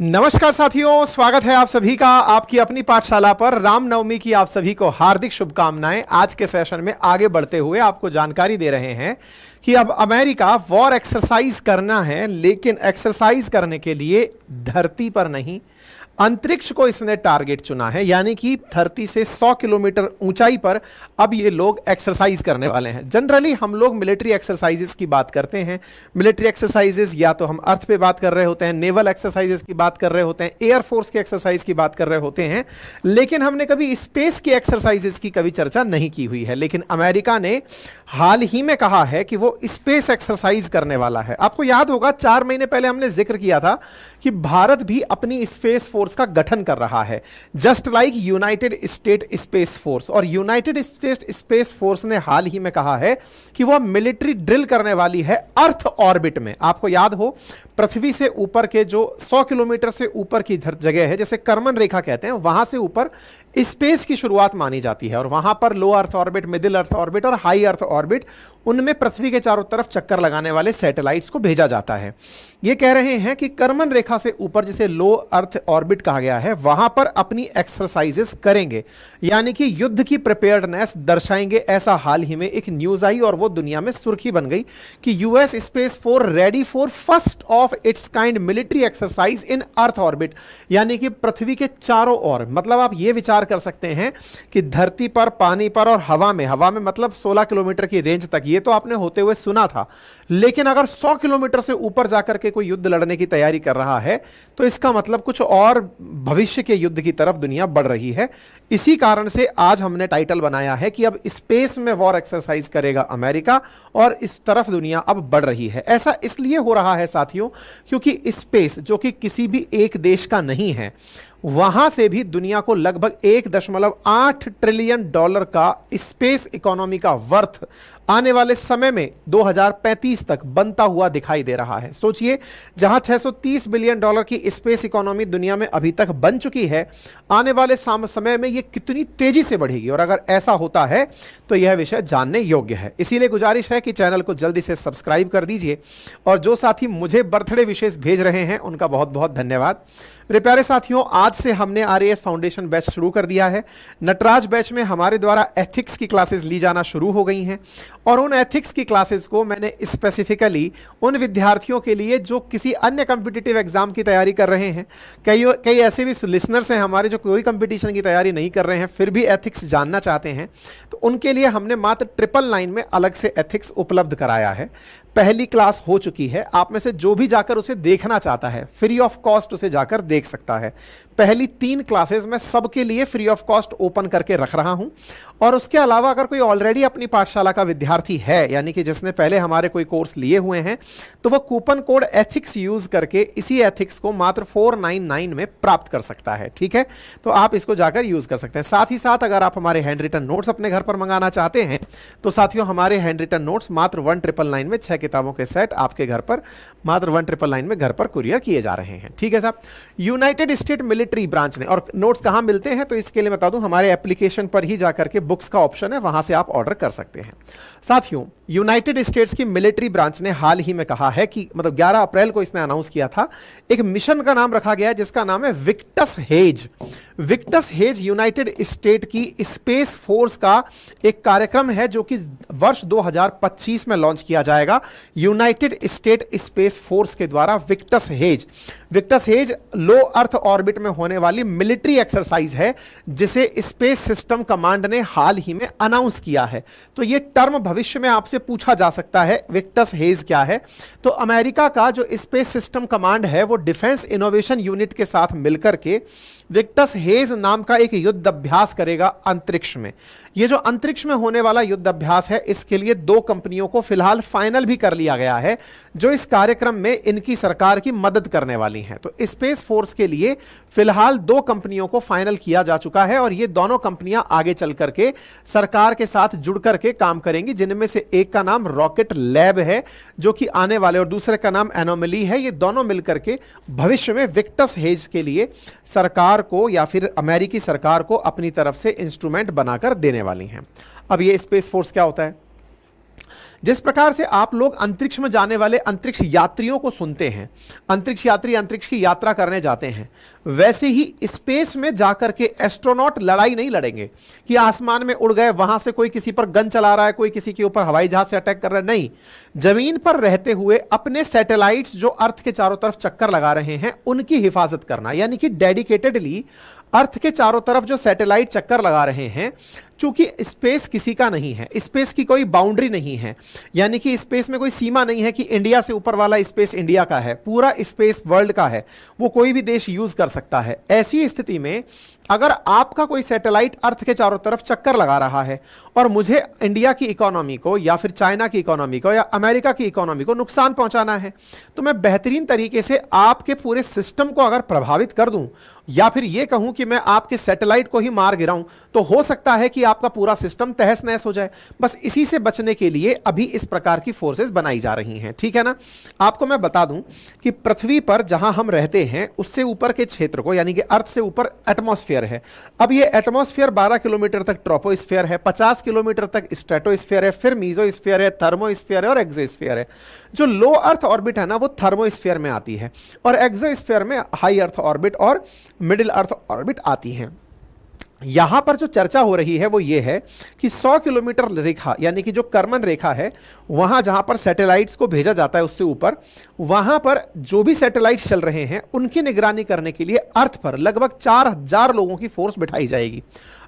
नमस्कार साथियों, स्वागत है आप सभी का आपकी अपनी पाठशाला पर। रामनवमी की आप सभी को हार्दिक शुभकामनाएं। आज के सेशन में आगे बढ़ते हुए आपको जानकारी दे रहे हैं कि अब अमेरिका वॉर एक्सरसाइज करना है, लेकिन एक्सरसाइज करने के लिए धरती पर नहीं, अंतरिक्ष को इसने टारगेट चुना है। यानी कि धरती से 100 किलोमीटर ऊंचाई पर अब ये लोग एक्सरसाइज करने वाले हैं। जनरली हम लोग मिलिट्री एक्सरसाइजेस की बात करते हैं। मिलिट्री एक्सरसाइजेस या तो हम अर्थ पे बात कर रहे होते हैं, नेवल एक्सरसाइजेस की बात कर रहे होते हैं, एयरफोर्स की एक्सरसाइज की बात कर रहे होते हैं, लेकिन हमने कभी स्पेस की एक्सरसाइजेस की कभी चर्चा नहीं की हुई है। लेकिन अमेरिका ने हाल ही में कहा है कि वो स्पेस एक्सरसाइज करने वाला है। आपको याद होगा 4 महीने पहले हमने जिक्र किया था कि भारत भी अपनी स्पेस फोर्स का गठन कर रहा है, just like United state space force. और यूनाइटेड स्टेट स्पेस फोर्स ने हाल ही में कहा है कि वह मिलिट्री ड्रिल करने वाली है अर्थ ऑर्बिट में। आपको याद हो पृथ्वी से ऊपर के जो 100 किलोमीटर से ऊपर की जगह है, जैसे कर्मन रेखा कहते हैं, वहां से ऊपर स्पेस की शुरुआत मानी जाती है। और वहां पर low earth orbit, middle earth orbit और हाई अर्थ ऑर्बिट, उनमें पृथ्वी के चारों तरफ चक्कर लगाने वाले सैटेलाइट्स को भेजा जाता है। ये कह रहे हैं कि कर्मन रेखा से ऊपर, जिसे लो अर्थ ऑर्बिट कहा गया है, वहां पर अपनी एक्सरसाइजेस करेंगे, यानी कि युद्ध की प्रिपेयर्डनेस दर्शाएंगे। ऐसा हाल ही में एक न्यूज आई और वो दुनिया में सुर्खी बन गई कि US space force ready for first of its kind military exercise in earth orbit. यानी कि पृथ्वी के चारों ओर, मतलब आप ये विचार कर सकते हैं कि धरती पर, पानी पर और हवा में मतलब 16 किलोमीटर की रेंज तक, ये तो आपने होते हुए सुना था। लेकिन अगर 100 किलोमीटर से ऊपर जाकर के कोई युद्ध लड़ने की तैयारी कर रहा है तो इसका मतलब कुछ और भविष्य के युद्ध की तरफ दुनिया बढ़ रही है। इसी कारण से आज हमने टाइटल बनाया है कि अब स्पेस में वॉर एक्सरसाइज करेगा अमेरिका और इस तरफ दुनिया अब बढ़ रही है। ऐसा इसलिए हो रहा है साथियों क्योंकि स्पेस, जो कि किसी भी एक देश का नहीं है, वहां से भी दुनिया को लगभग 1.8 ट्रिलियन डॉलर का स्पेस इकोनॉमी का वर्थ आने वाले समय में 2035 तक बनता हुआ दिखाई दे रहा है। सोचिए, जहां 630 बिलियन डॉलर की स्पेस इकोनॉमी दुनिया में अभी तक बन चुकी है, आने वाले समय में यह कितनी तेजी से बढ़ेगी। और अगर ऐसा होता है तो यह विषय जानने योग्य है। इसीलिए गुजारिश है कि चैनल को जल्दी से सब्सक्राइब कर दीजिए। और जो साथी मुझे बर्थडे विशेष भेज रहे हैं उनका बहुत बहुत धन्यवाद। मेरे प्यारे साथियों, आज से हमने आरएएस फाउंडेशन बैच शुरू कर दिया है। नटराज बैच में हमारे द्वारा एथिक्स की क्लासेस ली जाना शुरू हो गई हैं और उन एथिक्स की क्लासेस को मैंने स्पेसिफिकली उन विद्यार्थियों के लिए जो किसी अन्य कॉम्पिटिटिव एग्जाम की तैयारी कर रहे हैं, कई ऐसे भी लिसनर्स हैं हमारे जो कोई कंपटीशन की तैयारी नहीं कर रहे हैं फिर भी एथिक्स जानना चाहते हैं, तो उनके लिए हमने मात्र 999 में अलग से एथिक्स उपलब्ध कराया है। पहली क्लास हो चुकी है। आप में से जो भी जाकर उसे देखना चाहता है, फ्री ऑफ कॉस्ट उसे जाकर देख सकता है। पहली 3 क्लासेस मैं सबके लिए फ्री ऑफ कॉस्ट ओपन करके रख रहा हूं। और उसके अलावा अगर कोई ऑलरेडी अपनी पाठशाला का विद्यार्थी है, यानी कि जिसने पहले हमारे कोई कोर्स लिए हुए हैं, तो वह कूपन कोड एथिक्स यूज करके इसी एथिक्स को मात्र 499 में प्राप्त कर सकता है। ठीक है, तो आप इसको जाकर यूज कर सकते हैं। साथ ही साथ अगर आप हमारे हैंड रिटन नोट्स अपने घर पर मंगाना चाहते हैं तो साथियों, हमारे हैंड रिटन नोट्स मात्र 1999 में 6 किताबों के सेट आपके घर पर मात्र 1999 में घर पर कुरियर किए जा रहे हैं। ठीक है साहब। यूनाइटेड स्टेट मिलिट्री ब्रांच ने, और नोट्स कहां मिलते हैं तो इसके लिए बता दूं, हमारे एप्लीकेशन पर ही जाकर के बुक्स का ऑप्शन है, वहां से आप ऑर्डर कर सकते हैं। साथियों, यूनाइटेड स्टेट्स की मिलिट्री ब्रांच ने हाल ही में कहा है कि, मतलब 11 अप्रैल को इसने अनाउंस किया था, एक मिशन का नाम रखा गया है जिसका नाम है Victus hedge. Victus hedge United state की स्पेस फोर्स का एक कार्यक्रम है जो कि वर्ष 2025 में लॉन्च किया जाएगा यूनाइटेड स्टेट स्पेस फोर्स के द्वारा। विक्टस हेज लो अर्थ ऑर्बिट में होने वाली मिलिट्री एक्सरसाइज है जिसे स्पेस सिस्टम कमांड ने हाल ही में अनाउंस किया है। तो यह टर्म भविष्य में आपसे पूछा जा सकता है, विक्टस हेज क्या है। तो अमेरिका का जो स्पेस सिस्टम कमांड है वो डिफेंस इनोवेशन यूनिट के साथ मिलकर के विक्टस हेज नाम का एक युद्ध अभ्यास करेगा अंतरिक्ष में। यह जो अंतरिक्ष में होने वाला युद्ध अभ्यास है, इसके लिए 2 कंपनियों को फिलहाल फाइनल भी कर लिया गया है जो इस कार्यक्रम में इनकी सरकार की मदद करने वाली हैं। तो स्पेस फोर्स के लिए फिलहाल 2 कंपनियों को फाइनल किया जा चुका है और ये दोनों कंपनियां आगे चल करके सरकार के साथ जुड़ करके काम करेंगी, जिनमें से एक का नाम रॉकेट लैब है जो कि आने वाले, और दूसरे का नाम एनोमली है। ये दोनों मिलकर के भविष्य में विक्टस हेज के लिए सरकार को या फिर अमेरिकी सरकार को अपनी तरफ से इंस्ट्रूमेंट बनाकर देने वाली हैं। अब ये स्पेस फोर्स क्या होता है? जिस प्रकार से आप लोग अंतरिक्ष में जाने वाले अंतरिक्ष यात्रियों को सुनते हैं, अंतरिक्ष यात्री अंतरिक्ष की यात्रा करने जाते हैं, वैसे ही स्पेस में जाकर के एस्ट्रोनॉट लड़ाई नहीं लड़ेंगे कि आसमान में उड़ गए, वहां से कोई किसी पर गन चला रहा है, कोई किसी के ऊपर हवाई जहाज से अटैक कर रहा है। नहीं, जमीन पर रहते हुए अपने सैटेलाइट्स जो अर्थ के चारों तरफ चक्कर लगा रहे हैं उनकी हिफाजत करना, यानी कि डेडिकेटेडली अर्थ के चारों तरफ जो सैटेलाइट चक्कर लगा रहे हैं, चूंकि स्पेस किसी का नहीं है, स्पेस की कोई बाउंड्री नहीं है, यानी कि स्पेस में कोई सीमा नहीं है कि इंडिया से ऊपर वाला स्पेस इंडिया का है, पूरा स्पेस वर्ल्ड का है, वो कोई भी देश यूज कर सकता है। ऐसी स्थिति में अगर आपका कोई सैटेलाइट अर्थ के चारों तरफ चक्कर लगा रहा है और मुझे इंडिया की इकोनॉमी को या फिर चाइना की इकोनॉमी को या अमेरिका की इकोनॉमी को नुकसान पहुंचाना है, तो मैं बेहतरीन तरीके से आपके पूरे सिस्टम को अगर प्रभावित कर दूं या फिर यह कहूं कि मैं आपके सैटेलाइट को ही मार गिराऊं, तो हो सकता है कि आपका पूरा सिस्टम तहस नहस हो जाए। बस इसी से बचने के लिए अभी इस प्रकार की फोर्सेस बनाई जा रही हैं, ठीक है ना। आपको मैं बता दूं कि पृथ्वी पर जहां हम रहते हैं उससे ऊपर के क्षेत्र को, यानी कि अर्थ से ऊपर एटमॉस्फेयर है। अब ये एटमॉस्फेयर 12 किलोमीटर तक ट्रोपोस्फेयर है, 50 किलोमीटर तक स्ट्रेटोस्फेयर है, फिर मीजोस्फेयर है, थर्मोस्फेयर है और एक्सोस्फेयर है। जो लो अर्थ ऑर्बिट है ना, वो थर्मोस्फेयर में आती है और एक्सोस्फेयर में हाई अर्थ ऑर्बिट और मिडिल अर्थ ऑर्बिट आती हैं। यहां पर जो चर्चा हो रही है वो ये है कि 100 किलोमीटर रेखा, यानी कि जो कर्मन रेखा है, वहां जहां पर सैटेलाइट्स को भेजा जाता है उससे ऊपर, वहां पर जो भी सैटेलाइट्स चल रहे हैं उनकी निगरानी करने के लिए अर्थ पर लगभग 4000 लोगों की फोर्स बिठाई जाएगी।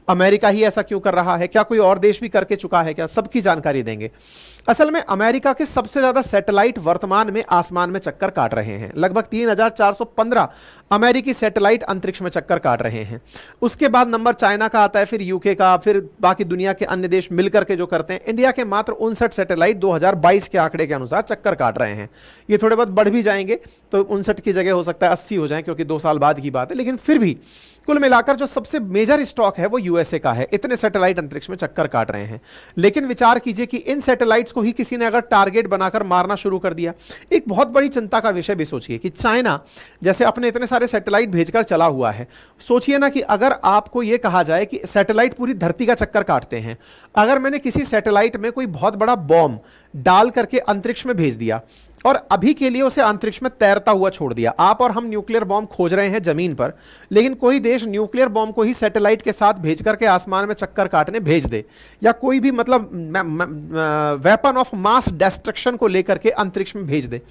अमेरिका ही ऐसा क्यों कर रहा है? क्या कोई और देश भी करके चुका है क्या? सबकी जानकारी देंगे। असल में अमेरिका के सबसे ज्यादा सैटेलाइट वर्तमान में आसमान में चक्कर काट रहे हैं। लगभग 3415 अमेरिकी सैटेलाइट अंतरिक्ष में चक्कर काट रहे हैं। उसके बाद नंबर चाइना का आता है, फिर यूके का, फिर बाकी दुनिया के अन्य देश मिलकर के जो करते हैं। इंडिया के मात्र 59 सैटेलाइट 2022 के आंकड़े के अनुसार चक्कर काट रहे हैं। ये थोड़े बहुत बढ़ भी जाएंगे तो 59 की जगह हो सकता है 80 हो जाए, क्योंकि 2 साल बाद की बात है, लेकिन फिर भी कुल मिलाकर जो सबसे मेजर स्टॉक है वो यूएसए का है। इतने सैटेलाइट अंतरिक्ष में चक्कर काट रहे हैं। लेकिन विचार कीजिए कि इन सैटेलाइट्स को ही किसी ने अगर टारगेट बनाकर मारना शुरू कर दिया। एक बहुत बड़ी चिंता का विषय भी सोचिए कि चाइना जैसे अपने इतने सारे सैटेलाइट भेजकर चला हुआ है। सोचिए ना कि अगर आपको यह कहा जाए कि सैटेलाइट पूरी धरती का चक्कर काटते हैं, अगर मैंने किसी सैटेलाइट में कोई बहुत बड़ा बॉम्ब डाल करके अंतरिक्ष में भेज दिया और अभी के लिए उसे अंतरिक्ष में तैरता हुआ छोड़ दिया। आप और हम न्यूक्लियर बॉम्ब खोज रहे हैं जमीन पर, लेकिन कोई देश न्यूक्लियर बॉम्ब को ही सैटेलाइट के साथ भेज करके आसमान में चक्कर काटने भेज दे, या कोई भी मतलब वेपन ऑफ मास डिस्ट्रक्शन को लेकर के अंतरिक्ष में भेज दे।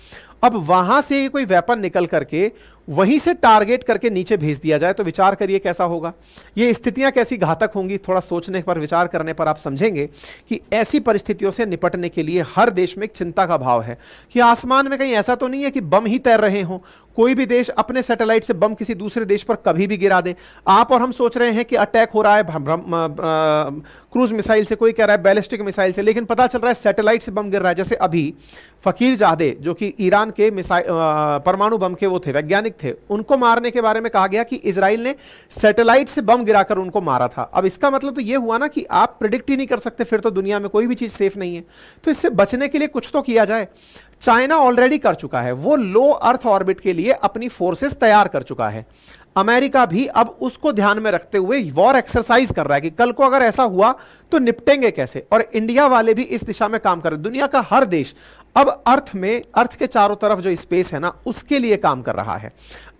अब वहां से कोई वेपन निकल करके वहीं से टारगेट करके नीचे भेज दिया जाए, तो विचार करिए कैसा होगा। ये स्थितियां कैसी घातक होंगी। थोड़ा सोचने पर, विचार करने पर आप समझेंगे कि ऐसी परिस्थितियों से निपटने के लिए हर देश में एक चिंता का भाव है कि आसमान में कहीं ऐसा तो नहीं है कि बम ही तैर रहे हों। कोई भी देश अपने सैटेलाइट से बम किसी दूसरे देश पर कभी भी गिरा दे। आप और हम सोच रहे हैं कि अटैक हो रहा है क्रूज मिसाइल से, कोई कह रहा है बैलिस्टिक मिसाइल से, लेकिन पता चल रहा है सैटेलाइट से बम गिर रहा है। जैसे अभी फकीर जादे जो कि ईरान के परमाणु बम के वो थे, वैज्ञानिक थे, उनको मारने के बारे में कहा गया कि इजराइल ने सैटेलाइट से बम गिराकर उनको मारा था। अब इसका मतलब तो ये हुआ ना कि आप प्रिडिक्ट ही नहीं कर सकते, फिर तो दुनिया में कोई भी चीज सेफ नहीं है। तो इससे बचने के लिए कुछ तो किया जाए। चाइना ऑलरेडी कर चुका है, वो लो अर्थ ऑर्बिट के लिए अपनी फोर्सेस तैयार कर चुका है। अमेरिका भी अब उसको ध्यान में रखते हुए वॉर एक्सरसाइज कर रहा है कि कल को अगर ऐसा हुआ तो निपटेंगे कैसे। और इंडिया वाले भी इस दिशा में काम कर रहे हैं। दुनिया का हर देश अब अर्थ के चारों तरफ जो स्पेस है ना, उसके लिए काम कर रहा है।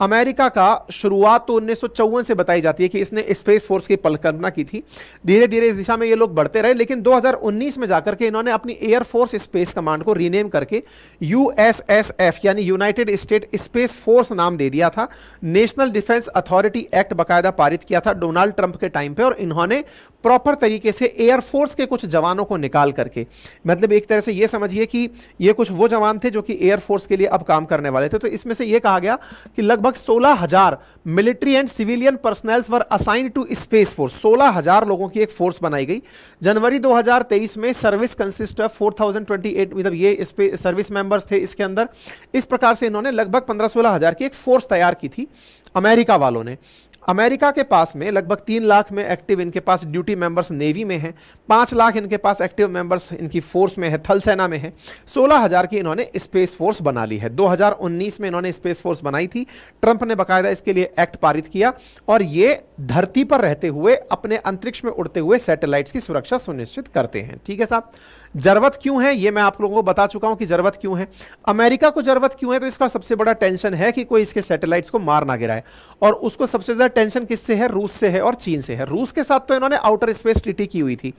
अमेरिका का शुरुआत तो 1954 से बताई जाती है कि इसने स्पेस फोर्स की कल्पना की थी। धीरे धीरे इस दिशा में ये लोग बढ़ते रहे, लेकिन 2019 में जाकर के इन्होंने अपनी एयर फोर्स स्पेस कमांड को रीनेम करके यूएसएसएफ यानी यूनाइटेड स्टेट स्पेस फोर्स नाम दे दिया था। नेशनल डिफेंस अथॉरिटी एक्ट बाकायदा पारित किया था डोनाल्ड ट्रंप के टाइम पे, और इन्होंने प्रॉपर तरीके से एयरफोर्स के कुछ जवानों को निकाल करके, मतलब एक तरह से ये समझिए कि ये कुछ वो जवान थे जो कि एयरफोर्स के लिए अब काम करने वाले थे। तो इसमें से ये कहा गया कि लगभग 16,000 military and civilian personnels were assigned to space force. 16,000 लोगों की एक फोर्स बनाई गई। जनवरी 2023 में सर्विस कंसिस्ट ऑफ 4028, मतलब ये सर्विस मेंबर्स थे इसके अंदर। इस प्रकार से इन्होंने लगभग 15-16 हजार की एक फोर्स तैयार की थी अमेरिका वालों ने। अमेरिका के पास में लगभग 3 लाख में एक्टिव इनके पास ड्यूटी मेंबर्स नेवी में हैं, 5 लाख इनके पास एक्टिव मेंबर्स इनकी फोर्स में है, थल सेना में है, 16,000 की इन्होंने स्पेस फोर्स बना ली है। 2019 में इन्होंने स्पेस फोर्स बनाई थी, ट्रंप ने बाकायदा इसके लिए एक्ट पारित किया और ये धरती पर रहते हुए अपने अंतरिक्ष में उड़ते हुए सैटेलाइट्स की सुरक्षा सुनिश्चित करते हैं। ठीक है साहब, जरूरत क्यों है ये मैं आप लोगों को बता चुका हूं कि जरूरत क्यों है। अमेरिका को जरूरत क्यों है, तो इसका सबसे बड़ा टेंशन है कि कोई इसके सैटेलाइट्स को मार ना गिराए, और उसको सबसे ज्यादा टेंशन किससे है, रूस से है और चीन से है। रूस के साथ तो इन्होंने आउटर स्पेस ट्रीटी की हुई थी,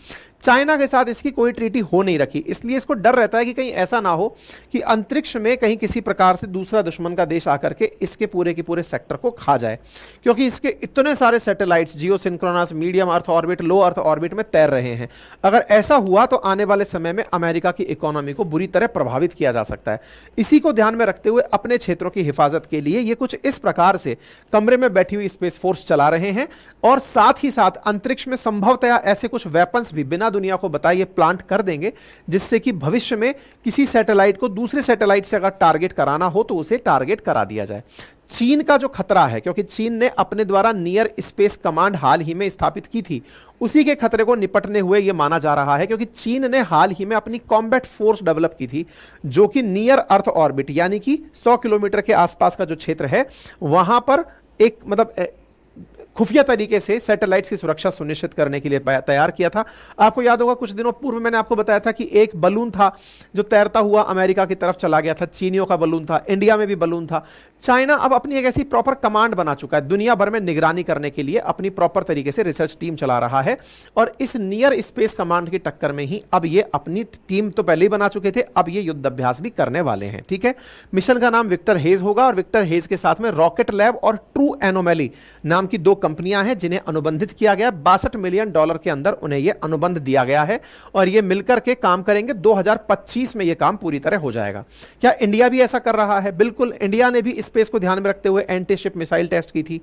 चाइना के साथ इसकी कोई ट्रीटी हो नहीं रखी, इसलिए इसको डर रहता है कि कहीं ऐसा ना हो कि अंतरिक्ष में कहीं किसी प्रकार से दूसरा दुश्मन का देश आकर के इसके पूरे के पूरे सेक्टर को खा जाए, क्योंकि इसके इतने सारे सैटेलाइट्स जियो सिंक्रोनस, मीडियम अर्थ ऑर्बिट, लो अर्थ ऑर्बिट में तैर रहे हैं। अगर ऐसा हुआ तो आने वाले समय में अमेरिका की इकोनॉमी को बुरी तरह प्रभावित किया जा सकता है। इसी को ध्यान में रखते हुए अपने क्षेत्रों की हिफाजत के लिए ये कुछ इस प्रकार से कमरे में बैठी हुई स्पेस फोर्स चला रहे हैं, और साथ ही साथ अंतरिक्ष में संभवतया ऐसे कुछ वेपन्स भी बिना दुनिया को बताए प्लांट कर देंगे, जिससे कि भविष्य में किसी सैटेलाइट को दूसरे सैटेलाइट से अगर टारगेट कराना हो तो उसे टारगेट करा दिया जाए। चीन का जो खतरा है, क्योंकि चीन ने अपने द्वारा नियर स्पेस कमांड हाल ही में स्थापित की थी, उसी के खतरे को निपटने हुए यह माना जा रहा है, क्योंकि चीन ने हाल ही में अपनी कॉम्बैट फोर्स डेवलप की थी जो कि नियर अर्थ ऑर्बिट यानी कि 100 किलोमीटर के आसपास का जो क्षेत्र है वहां पर एक खुफिया तरीके से सैटेलाइट्स की सुरक्षा सुनिश्चित करने के लिए तैयार किया था। आपको याद होगा कुछ दिनों पूर्व मैंने आपको बताया था कि एक बलून था जो तैरता हुआ अमेरिका की तरफ चला गया था, चीनियों का बलून था, इंडिया में भी बलून था। चाइना अब अपनी एक ऐसी प्रॉपर कमांड बना चुका है, दुनिया भर में निगरानी करने के लिए अपनी प्रॉपर तरीके से रिसर्च टीम चला रहा है, और इस नियर स्पेस कमांड की टक्कर में ही अब ये अपनी टीम तो पहले ही बना चुके थे, अब ये युद्ध अभ्यास भी करने वाले हैं। ठीक है, मिशन का नाम विक्टर हेज होगा, और विक्टर हेज के साथ में रॉकेट लैब और ट्रू एनोमैली नाम की 2 कंपनियां हैं जिन्हें अनुबंधित किया गया। $62 मिलियन के अंदर उन्हें यह अनुबंध दिया गया है, और ये मिलकर के काम करेंगे। 2025 में यह काम पूरी तरह हो जाएगा। क्या इंडिया भी ऐसा कर रहा है? बिल्कुल, इंडिया ने भी स्पेस को ध्यान में रखते हुए एंटी शिप मिसाइल टेस्ट की थी।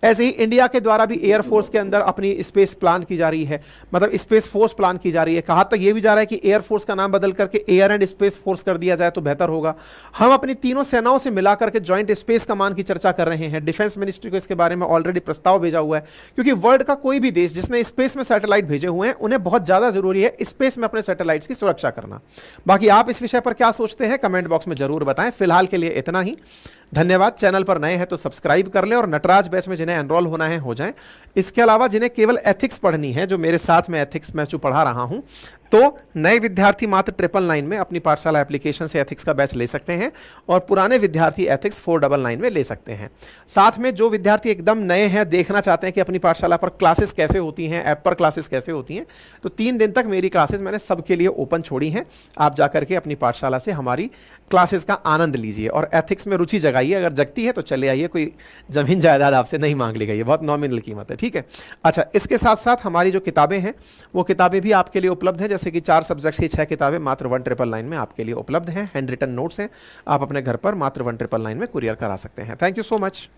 ऐसे ही इंडिया के द्वारा भी एयरफोर्स के अंदर अपनी स्पेस प्लान की जा रही है, मतलब स्पेस फोर्स प्लान की जा रही है। कहा तक यह भी जा रहा है कि एयरफोर्स का नाम बदल करके एयर एंड स्पेस फोर्स कर दिया जाए तो बेहतर होगा। हम अपनी तीनों सेनाओं से मिलाकर के ज्वाइंट स्पेस कमांड की चर्चा कर रहे हैं। डिफेंस मिनिस्ट्री को इसके बारे में ऑलरेडी प्रस्ताव भेजा हुआ है, क्योंकि वर्ल्ड का कोई भी देश जिसने स्पेस में सैटेलाइट भेजे हुए हैं उन्हें बहुत ज्यादा जरूरी है स्पेस में अपने सैटेलाइट्स की सुरक्षा करना। बाकी आप इस विषय पर क्या सोचते हैं कमेंट बॉक्स में जरूर बताएं। फिलहाल के लिए इतना ही, धन्यवाद। चैनल पर नए हैं तो सब्सक्राइब कर लें, और नटराज बैच में जिन्हें एनरोल होना है हो जाएं। इसके अलावा जिन्हें केवल एथिक्स पढ़नी है, जो मेरे साथ में एथिक्स मैं जो पढ़ा रहा हूं, तो नए विद्यार्थी मात्र 999 में अपनी पाठशाला एप्लीकेशन से एथिक्स का बैच ले सकते हैं, और पुराने विद्यार्थी एथिक्स 499 में ले सकते हैं। साथ में जो विद्यार्थी एकदम नए हैं, देखना चाहते हैं कि अपनी पाठशाला पर क्लासेस कैसे होती हैं, ऐप पर क्लासेस कैसे होती हैं, तो 3 दिन तक मेरी क्लासेस मैंने सबके लिए ओपन छोड़ी हैं। आप जाकर के अपनी पाठशाला से हमारी क्लासेस का आनंद लीजिए, और एथिक्स में रुचि जगाइए। अगर जगती है तो चले आइए, कोई जमीन जायदाद आपसे नहीं मांग ली गई है, बहुत नॉमिनल कीमत है। ठीक है, अच्छा, इसके साथ साथ हमारी जो किताबें हैं वो किताबें भी आपके लिए उपलब्ध हैं, जैसे कि 4 सब्जेक्ट की 6 किताबें मात्र 1999 में आपके लिए उपलब्ध हैं। हैंड रिटन नोट्स हैं, आप अपने घर पर मात्र 1999 में कुरियर करा सकते हैं। Thank you so much.